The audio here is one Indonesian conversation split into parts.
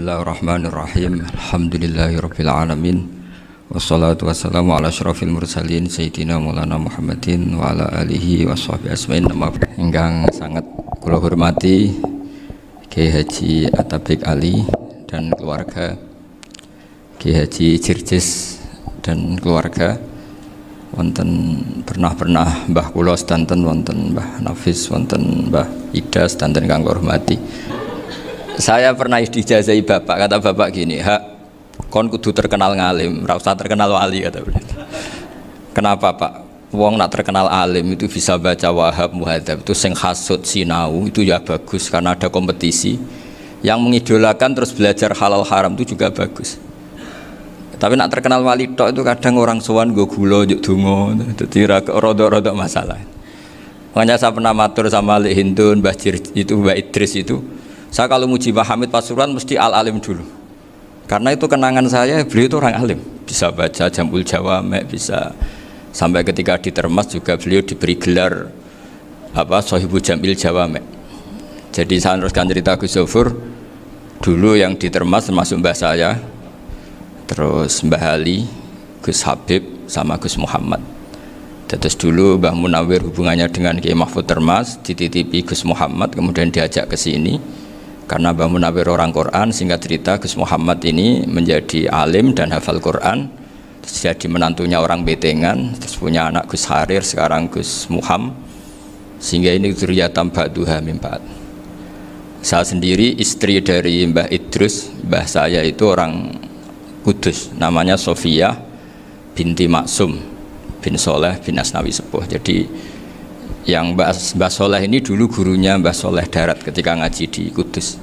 Bismillahirrahmanirrahim. Alhamdulillahirabbil alamin. Wassalatu wassalamu ala asyrafil mursalin sayyidina Maulana Muhammadin wa ala alihi washabihi asmain. Ingkang sangat kula hormati Kiai Haji Atabik Ali dan keluarga, Kiai Haji Jirjis dan keluarga, wonten pernah Mbah kula sedanten, wonten Mbah Nafis, wonten Mbah Ida sedanten kang hormati. Saya pernah dijazahi bapak, kata bapak gini, hak kon kudu terkenal ngalim, ora usah terkenal wali, kata beliau. Kenapa pak? Wong nak terkenal alim itu bisa baca Wahab Muhadzab, itu sing hasud sinau itu ya bagus karena ada kompetisi. Yang mengidolakan terus belajar halal haram itu juga bagus. Tapi nak terkenal wali tok itu kadang orang sowan nggo gula njuk donga, dadi rada-rada masalah. Makanya saya pernah matur sama Lek Hindun, Mbah itu Mbah Idris itu. Saya kalau muji Mbah Hamid Pasuruan mesti al-alim dulu. Karena itu kenangan saya, beliau itu orang alim. Bisa baca Jamul Jawamek, bisa sampai ketika di Termas juga beliau diberi gelar Sohibu Jamil Jawamek. Jadi saya teruskan cerita Gus Zofur. Dulu yang di Termas termasuk mbah saya, terus Mbah Ali, Gus Habib, sama Gus Muhammad. Terus dulu Mbah Munawir hubungannya dengan Kiai Mahfud Termas, dititipi Gus Muhammad, kemudian diajak ke sini. Karena Mbah Munawir orang Quran, singkat cerita Gus Muhammad ini menjadi alim dan hafal Quran, terus jadi menantunya orang Betengan, terus punya anak Gus Harir, sekarang Gus Muham, sehingga ini dzurriyyatan ba'duha min ba'd. Saya sendiri istri dari Mbah Idrus, mbah saya itu orang Kudus, namanya Sofia binti Maksum bin Soleh bin Asnawi Sepuh. Jadi yang Mbah Soleh ini dulu gurunya Mbah Soleh Darat ketika ngaji di Kudus.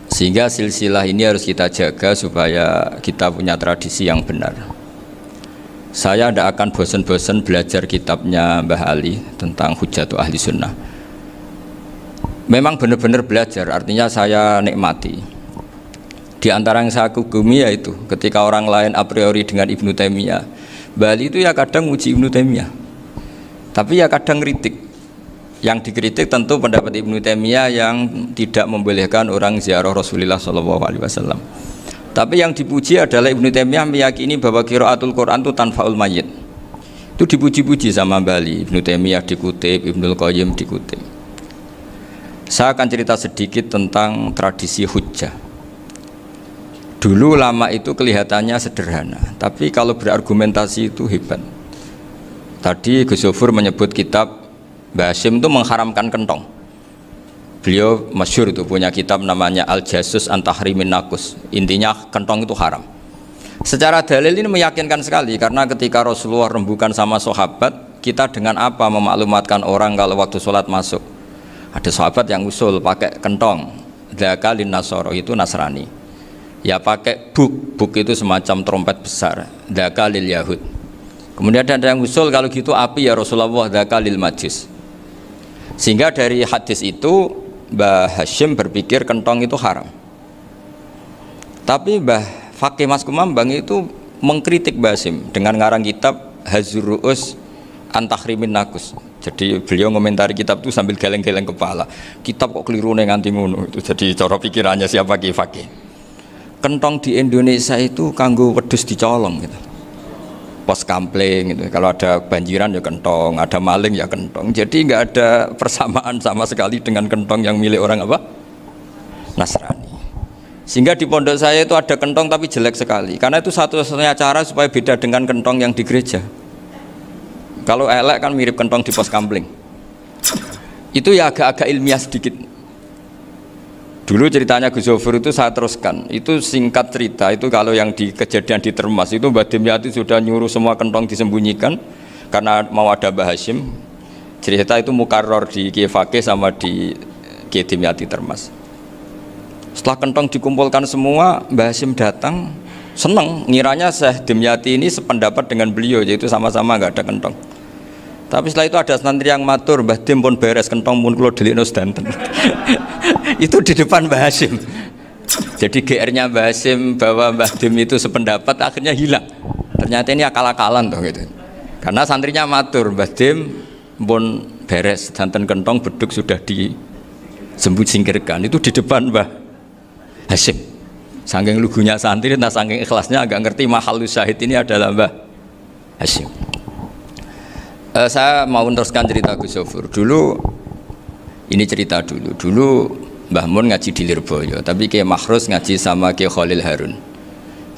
Sehingga silsilah ini harus kita jaga supaya kita punya tradisi yang benar. Saya tidak akan bosan-bosan belajar kitabnya Mbah Ali tentang Hujjatul Ahli Sunnah. Memang benar-benar belajar, artinya saya nikmati. Di antara yang saya kagumi yaitu ketika orang lain a priori dengan Ibnu Taimiyah, Mbah Ali itu ya kadang uji Ibnu Taimiyah, tapi ya kadang kritik. Yang dikritik tentu pendapat Ibnu Taimiyah yang tidak membolehkan orang ziarah Rasulullah SAW. Tapi yang dipuji adalah Ibnu Taimiyah meyakini bahwa qiraatul Quran itu tanfaul mayyit. Itu dipuji-puji sama Bali. Ibnu Taimiyah dikutip, Ibnul Qayyim dikutip. Saya akan cerita sedikit tentang tradisi hujjah. Dulu ulama itu kelihatannya sederhana, tapi kalau berargumentasi itu hebat. Tadi Gus Zofur menyebut kitab Mbah Hasyim itu mengharamkan kentong. Beliau masyhur itu punya kitab namanya Al-Jasus an Tahrimin Nakus. Intinya kentong itu haram. Secara dalil ini meyakinkan sekali, karena ketika Rasulullah rembukan sama sahabat, kita dengan apa memaklumatkan orang kalau waktu sholat masuk? Ada sahabat yang usul pakai kentong. Dzaka lin Nasara, itu Nasrani. Ya pakai buk itu semacam trompet besar. Dzaka lil Yahud. Kemudian ada yang usul kalau gitu api ya Rasulullah, dzaka lil Majus. Sehingga dari hadis itu Mbah Hasyim berpikir kentong itu haram. Tapi Mbah Fakih Mas Kumambang itu mengkritik Mbah Hasyim dengan ngarang kitab Hazur Ru'us an Tahrimin Nakus. Jadi beliau ngomentari kitab itu sambil geleng-geleng kepala. Kitab kok keliru nganti ngono itu. Jadi cara pikirannya siapa Ki Fakih. Kentong di Indonesia itu kanggo wedhus dicolong gitu. Pos kampling gitu. Kalau ada banjiran ya kentong, ada maling ya kentong. Jadi nggak ada persamaan sama sekali dengan kentong yang milik orang apa? Nasrani. Sehingga di pondok saya itu ada kentong tapi jelek sekali. Karena itu satu-satunya cara supaya beda dengan kentong yang di gereja. Kalau elek kan mirip kentong di pos kampling. Itu ya agak-agak ilmiah sedikit. Dulu ceritanya Gus Zofur itu saya teruskan. Itu singkat cerita, itu kalau yang di kejadian di Termas itu Mbah Dimyati sudah nyuruh semua kentong disembunyikan karena mau ada Mbah Hasyim. Cerita itu mukarrar di Kiai Fakih sama di Kiai Dimyati Termas. Setelah kentong dikumpulkan semua, Mbah Hasyim datang, seneng, ngiranya Syekh Dimyati ini sependapat dengan beliau, yaitu sama-sama nggak ada kentong. Tapi setelah itu ada santri yang matur, Mbah Dim pun beres kentong pun kula delikno sedanten. Itu di depan Mbah Hasyim. Jadi GR-nya Mbah Hasyim bahwa Mbah Dim itu sependapat akhirnya hilang. Ternyata ini akal-akalan toh gitu. Karena santrinya matur, Mbah Dim pun beres sedanten kentong beduk sudah disembunyikan. Itu di depan Mbah Hasyim. Saking lugunya santri, nah saking ikhlasnya agak ngerti mahalus syahid ini adalah Mbah Hasyim. Saya mau meneruskan cerita Gus Sofur. Dulu ini cerita dulu. Dulu Mbah Mun ngaji di Lirboyo, tapi Kiai Makhrus ngaji sama Kiai Khalil Harun.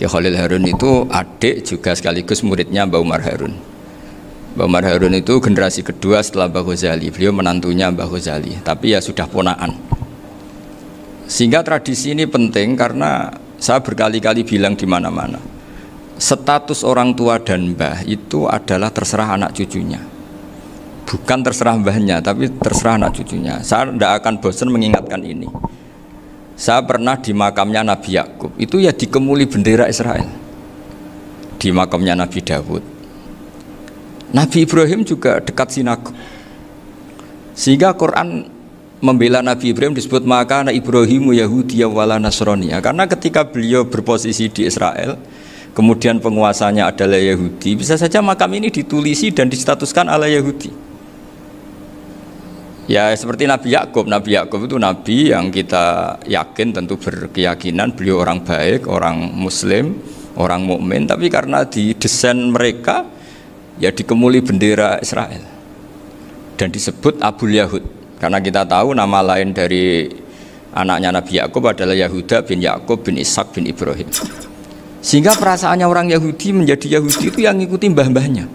Kiai Khalil Harun itu adik juga sekaligus muridnya Mbah Umar Harun. Mbah Umar Harun itu generasi kedua setelah Mbah Ghazali. Beliau menantunya Mbah Ghazali, tapi ya sudah ponaan. Sehingga tradisi ini penting karena saya berkali-kali bilang di mana-mana. Status orang tua dan mbah itu adalah terserah anak cucunya. Bukan terserah mbahnya, tapi terserah anak cucunya. Saya tidak akan bosan mengingatkan ini. Saya pernah di makamnya Nabi Yakub, itu ya dikemuli bendera Israel. Di makamnya Nabi Dawud. Nabi Ibrahim juga dekat sinagog. Sehingga Quran membela Nabi Ibrahim disebut maka anak Ibrahimu Yahudi wala Nasrani. Karena ketika beliau berposisi di Israel, kemudian penguasanya adalah Yahudi, bisa saja makam ini ditulisi dan distatuskan ala Yahudi. Ya seperti Nabi Yakub. Nabi Yakub itu nabi yang kita yakin, tentu berkeyakinan beliau orang baik, orang muslim, orang mukmin, tapi karena di desain mereka ya dikemuli bendera Israel dan disebut Abul Yahud. Karena kita tahu nama lain dari anaknya Nabi Yakub adalah Yahuda bin Yakub bin Ishak bin Ibrahim. Sehingga perasaannya orang Yahudi menjadi Yahudi itu yang ngikuti mbah-mbahnya.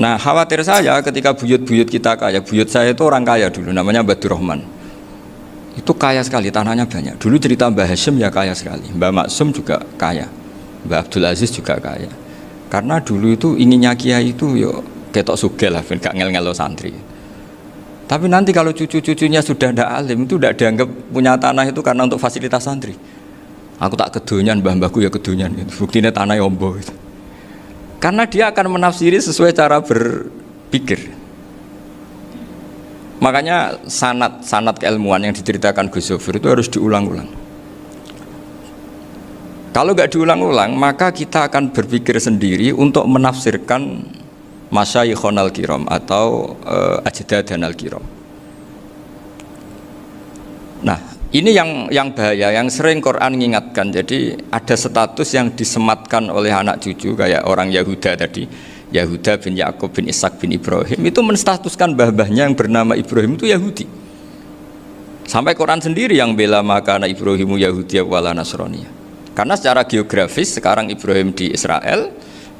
Nah khawatir saya ketika buyut-buyut kita kaya. Buyut saya itu orang kaya dulu, namanya Badur Rahman. Itu kaya sekali, tanahnya banyak. Dulu cerita Mbah Hasyim ya kaya sekali. Mbah Maksum juga kaya, Mbah Abdul Aziz juga kaya. Karena dulu itu inginnya kiai itu yo ketok sugih lah, gak ngel-ngelo santri. Tapi nanti kalau cucu-cucunya sudah tidak alim, itu tidak dianggap punya tanah itu karena untuk fasilitas santri. Aku tak kedonyan, mbah-mbahku ya kedonyan. Buktinya tanah yombo. Gitu. Karena dia akan menafsiri sesuai cara berpikir. Makanya sanad keilmuan yang diceritakan Gus Sofir itu harus diulang-ulang. Kalau nggak diulang-ulang, maka kita akan berpikir sendiri untuk menafsirkan Masyayikhon al-Kiram atau Ajdadan al-Kiram. Nah, ini yang bahaya, yang sering Quran mengingatkan. Jadi ada status yang disematkan oleh anak cucu kayak orang Yahuda tadi, Yahuda bin Yakub bin Ishak bin Ibrahim, itu menstatuskan mbah-mbahnya yang bernama Ibrahim itu Yahudi. Sampai Quran sendiri yang bela maka anak Ibrahimu Yahudi wala Nasrani. Karena secara geografis sekarang Ibrahim di Israel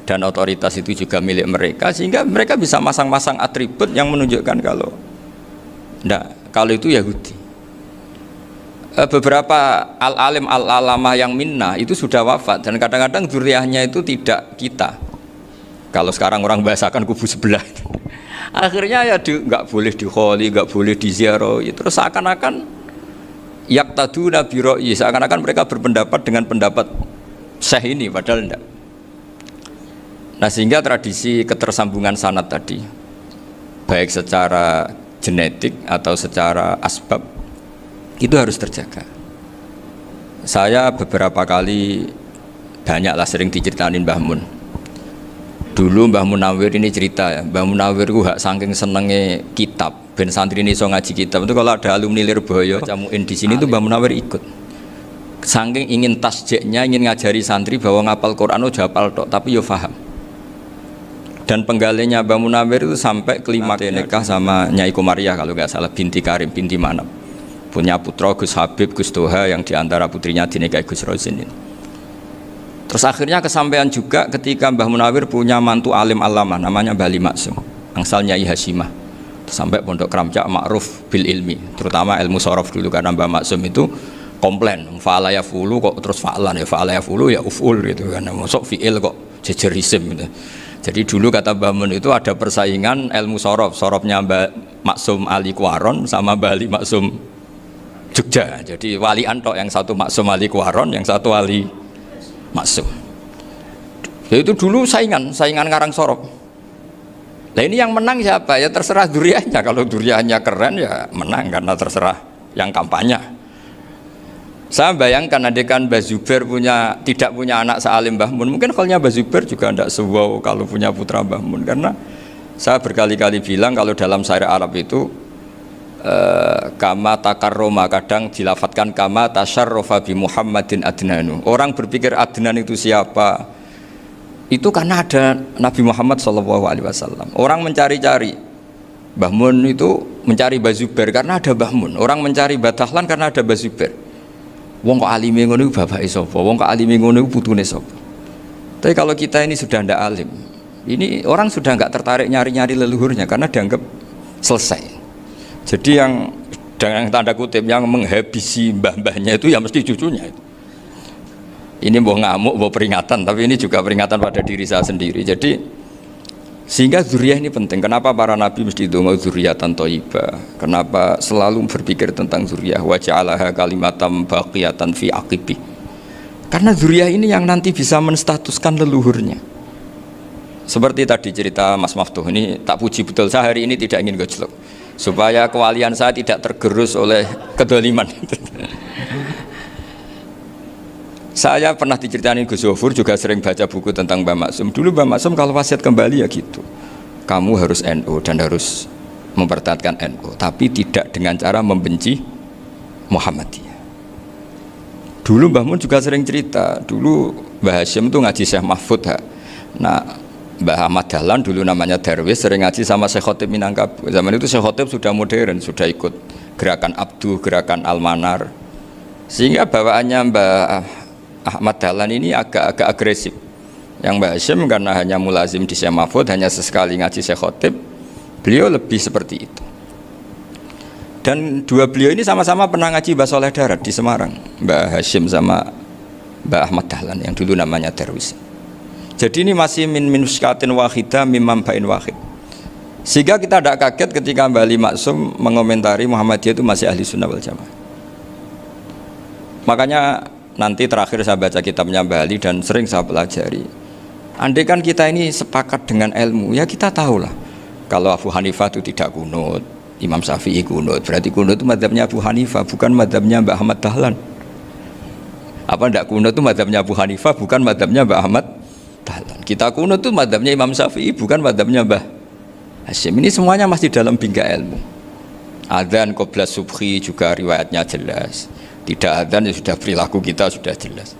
dan otoritas itu juga milik mereka, sehingga mereka bisa masang-masang atribut yang menunjukkan kalau itu Yahudi. Beberapa al-alim al-alamah yang minnah itu sudah wafat dan kadang-kadang dzurriyyahnya itu tidak kita. Kalau sekarang orang bahasakan kubu sebelah. Akhirnya ya nggak boleh dikholi, nggak boleh diziarahi. Terus seakan-akan yaqtaduna bi ra'yi, seakan-akan mereka berpendapat dengan pendapat syekh ini, padahal enggak. Nah sehingga tradisi ketersambungan sanad tadi, baik secara genetik atau secara asbab, itu harus terjaga. Saya beberapa kali banyaklah sering diceritain Mbah Mun. Dulu Mbah Munawir ini cerita ya, Mbah Munawir itu saking senenge kitab, ben santri ini so ngaji kitab itu kalau ada alumni Lirboyo jamuin di sini itu Mbah Munawir ikut. Saking ingin tasjeknya, ingin ngajari santri bahwa ngapal Quran itu hafal tok, tapi yo paham. Dan penggalinya Mbah Munawir itu sampai kelima nikah sama Nyai Komariah kalau nggak salah, binti Karim, binti Manap. Punya putra Gus Habib, Gus Toha yang diantara putrinya dinikahi Gus Rozin ini. Terus akhirnya kesampaian juga ketika Mbah Munawir punya mantu alim alama namanya Mbah Ali Maksum, angsal Nyai Hasyimah. Sampai pondok Kramcak ma'ruf bil ilmi, terutama ilmu sorof dulu karena Mbah Maksum itu komplain, fa'ala ya fulu kok terus fa'lan ya fa'ala ya fulu ya uf'ul gitu kan, masuk fi'il kok jejer isim gitu. Jadi dulu kata Mbah Mun itu ada persaingan ilmu sorof, sorofnya Mbah Maksum Ali Kuaron sama Mbah Ali Maksum Jogja. Jadi wali antok, yang satu Maksum Ali Kuaron, yang satu Ali Maksum. Jadi itu dulu saingan ngarang sorof. Nah ini yang menang siapa? Ya terserah duriannya. Kalau duriannya keren ya menang karena terserah yang kampanye. Saya bayangkan adekan Mbah Zubair tidak punya anak sealim Mbah Mun, mungkin kalau Mbah Zubair juga tidak sewow kalau punya putra Mbah Mun, karena saya berkali-kali bilang kalau dalam syair Arab itu kama takarroma, kadang dilafatkan kama tasyarrafa bi Muhammadin adnanu. Orang berpikir Adnan itu siapa? Itu karena ada Nabi Muhammad SAW. Orang mencari-cari Mbah Mun itu mencari Mbah Zubair karena ada Mbah Mun. Orang mencari Mbah Dahlan karena ada Mbah Zubair. Wong kok alime ngono iku bapake sapa? Wong kok alime ngono iku putune sapa? Tapi kalau kita ini sudah ndak alim, ini orang sudah nggak tertarik nyari-nyari leluhurnya karena dianggap selesai. Jadi yang dengan tanda kutip yang menghabisi mbah-mbahnya itu ya mesti cucunya itu. Ini mau ngamuk, mau peringatan, tapi ini juga peringatan pada diri saya sendiri. Jadi sehingga zuriyah ini penting. Kenapa para nabi mesti donga zuriyatan thayyibah? Kenapa selalu berpikir tentang zuriyah? Wa ja'alaha kalimatam baqiyatan fi aqibi. Karena zuriyah ini yang nanti bisa menstatuskan leluhurnya. Seperti tadi cerita Mas Maftuh ini, tak puji betul, saya hari ini tidak ingin gojlok supaya kewalian saya tidak tergerus oleh kedoliman. Saya pernah diceritain Gus Zofur, juga sering baca buku tentang Mbah Maksum. Dulu Mbah Maksum kalau wasiat kembali ya gitu, kamu harus NU dan harus mempertahankan NU, tapi tidak dengan cara membenci Muhammadiyah. Dulu Mbah Mun juga sering cerita, dulu Mbah Hashim itu ngaji Syekh Mahfud. Nah, Mbah Ahmad Dahlan dulu namanya Darwis sering ngaji sama Syekh Khotib Minangkabau. Zaman itu Syekh Khotib sudah modern, sudah ikut gerakan Abdu, gerakan Almanar. Sehingga bawaannya Mbah Ahmad Dahlan ini agak agresif. Yang Mbah Hashim karena hanya mulazim di Syekh Mahfud, hanya sesekali ngaji Syekh Khotib, beliau lebih seperti itu. Dan dua beliau ini sama-sama pernah ngaji Mbah Soleh Darat di Semarang, Mbah Hashim sama Mbah Ahmad Dahlan yang dulu namanya Darwis. Jadi ini masih min minuskatin wahidah mimam bain wahid. Sehingga kita tidak kaget ketika Mbah Ali Maksum mengomentari Muhammadiyah itu masih ahli sunnah wal jamaah. Makanya nanti terakhir saya baca kitabnya Mbah Ali dan sering saya pelajari. Andai kan kita ini sepakat dengan ilmu, ya kita tahulah kalau Abu Hanifah itu tidak kunut, Imam Syafi'i kunut, berarti kunut itu mazhabnya Abu Hanifah, bukan mazhabnya Mbah Ahmad Dahlan. Apa tidak kunut itu mazhabnya Abu Hanifah, bukan mazhabnya Mbah Ahmad Dahlan. Kita kunut itu mazhabnya Imam Syafi'i, bukan mazhabnya Mbah Hashim. Ini semuanya masih dalam bingkai ilmu. Adzan qobla subhi juga riwayatnya jelas. Tidak adzan ya sudah perilaku kita sudah jelas.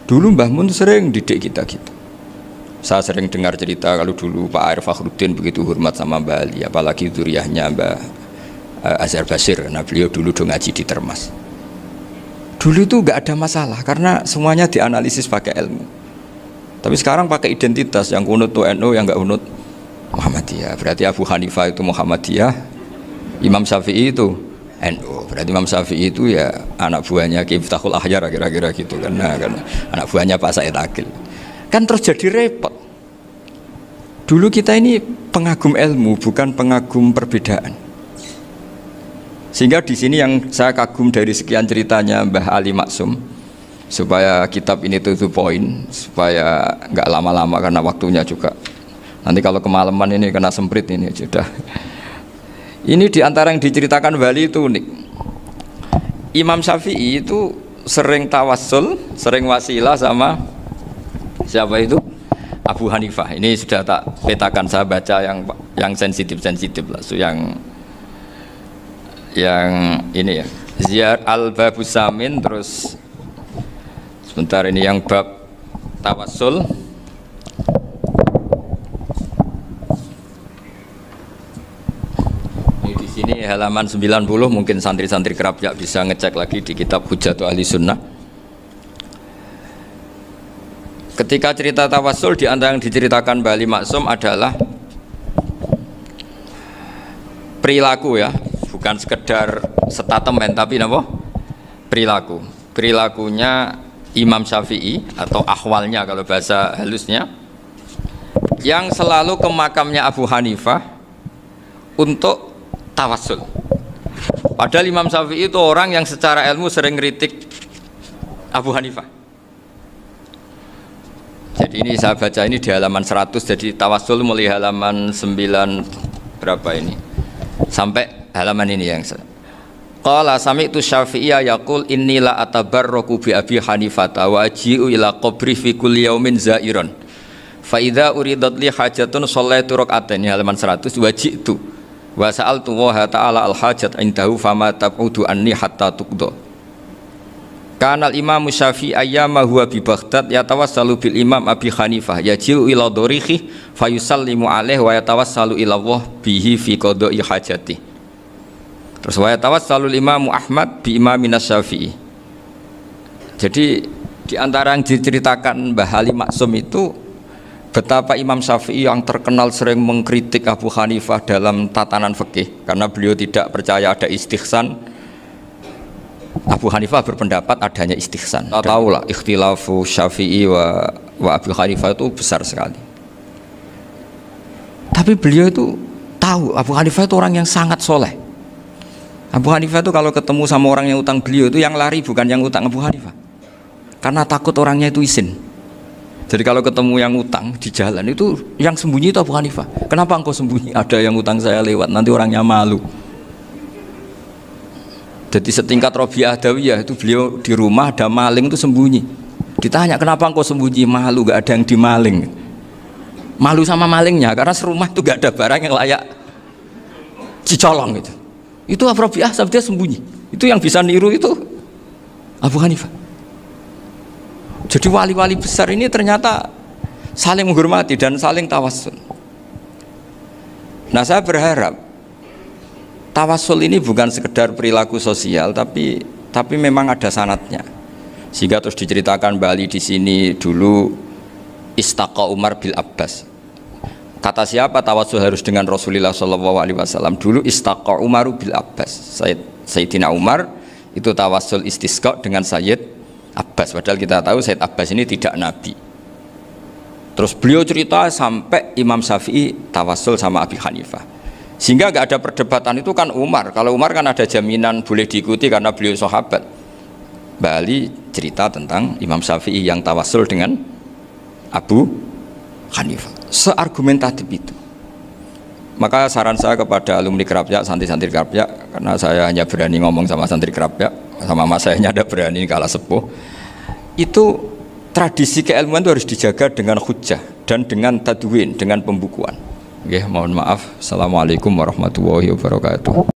Dulu Mbah Mun sering didik kita gitu. Saya sering dengar cerita kalau dulu Pak Air Fakhruddin begitu hormat sama Mbah Ali, apalagi zuriyahnya Mbah Azhar Basir, karena beliau dulu do ngaji di Termas. Dulu itu nggak ada masalah karena semuanya dianalisis pakai ilmu. Tapi sekarang pakai identitas, yang kunut itu NU, yang nggak kunut Muhammadiyah. Berarti Abu Hanifah itu Muhammadiyah, Imam Syafi'i itu NU. Berarti Imam Syafi'i itu ya anak buahnya Ki Miftahul Ahyar kira-kira gitu kan. Nah, kan anak buahnya Pak Said Akil. Kan terus jadi repot. Dulu kita ini pengagum ilmu, bukan pengagum perbedaan. Sehingga di sini yang saya kagum dari sekian ceritanya Mbah Ali Maksum, supaya kitab ini to the point, supaya nggak lama-lama karena waktunya juga. Nanti kalau kemalaman ini kena semprit ini sudah. Ini diantara yang diceritakan Bali itu unik. Imam Syafi'i itu sering tawassul, sering wasilah sama siapa itu? Abu Hanifah. Ini sudah tak petakan, saya baca yang sensitif lah, so yang ini ya. Ziyar al-Babus Samin, terus sebentar ini yang bab tawassul. Ini di sini halaman 90, mungkin santri-santri kerap ya bisa ngecek lagi di kitab Hujjatu Ahli Sunnah. Ketika cerita tawassul, di antara yang diceritakan Mbah Ali Maksum adalah perilaku ya, bukan sekedar statement tapi apa? Perilakunya Imam Syafi'i atau ahwalnya kalau bahasa halusnya, yang selalu ke makamnya Abu Hanifah untuk tawassul. Padahal Imam Syafi'i itu orang yang secara ilmu sering kritik Abu Hanifah. Jadi ini saya baca ini di halaman 100, jadi tawassul mulai halaman 9 berapa ini sampai halaman ini yang qala sami'tu Syafi'iyya yaqul inni la atabarraku bi Abi Hanifah wa aji'u ila qabri fi kulli yaumin zairan fa idza uridat li hajatun shallaitu rak'atain, halaman 100, waji'tu Wa sa'altu wa ta'ala al-hajat indahu fama tab'udu anni hatta tuqda. Kanal Imam Syafi'i ayyama huwa bi Baghdad yatawassalu bil Imam Abi Hanifah yaji'u ila dorihi fayusallimu alaihi wa yatawassalu ila Allah bihi fi qada'i hajati. Terus wa yatawassalu Imam Ahmad bi Imamina Syafi'i. Jadi di antara yang diceritakan Mbah Halim Maksum itu betapa Imam Syafi'i yang terkenal sering mengkritik Abu Hanifah dalam tatanan fikih karena beliau tidak percaya ada istihsan. Abu Hanifah berpendapat adanya istihsan. Kita tahu lah ikhtilafu Syafi'i wa Abu Hanifah itu besar sekali. Tapi beliau itu tahu Abu Hanifah itu orang yang sangat soleh. Abu Hanifah itu kalau ketemu sama orang yang utang beliau itu yang lari bukan yang utang Abu Hanifah, karena takut orangnya itu izin. Jadi kalau ketemu yang utang di jalan itu yang sembunyi itu Abu Hanifah. Kenapa engkau sembunyi? Ada yang utang saya lewat, nanti orangnya malu. Jadi setingkat Robi'ah Adawiyah itu beliau di rumah ada maling itu sembunyi. Ditanya kenapa engkau sembunyi? Malu, gak ada yang dimaling. Malu sama malingnya karena serumah itu gak ada barang yang layak dicolong gitu. Itu Robi'ah dia sembunyi. Itu yang bisa niru itu Abu Hanifah. Jadi wali-wali besar ini ternyata saling menghormati dan saling tawassul. Nah, saya berharap tawassul ini bukan sekedar perilaku sosial, tapi memang ada sanatnya. Sehingga terus diceritakan Bali di sini dulu istaqa Umar bil Abbas. Kata siapa tawassul harus dengan Rasulullah SAW? Dulu istaqa Umar bil Abbas. Sayyidina Umar itu tawassul istisqa dengan Sayyid Abbas. Padahal kita tahu Sayyid Abbas ini tidak nabi. Terus beliau cerita sampai Imam Syafi'i tawassul sama Abi Hanifah. Sehingga gak ada perdebatan itu kan Umar. Kalau Umar kan ada jaminan boleh diikuti karena beliau sahabat. Bali cerita tentang Imam Syafi'i yang tawassul dengan Abu Hanifah. Seargumentatif itu. Maka saran saya kepada alumni Kerapyak, santri-santri Kerapyak, karena saya hanya berani ngomong sama santri Kerapyak, sama mas saya ada berani kalah sepuh. Itu tradisi keilmuan itu harus dijaga dengan hujjah dan dengan tadwin, dengan pembukuan. Oke, mohon maaf. Assalamualaikum warahmatullahi wabarakatuh.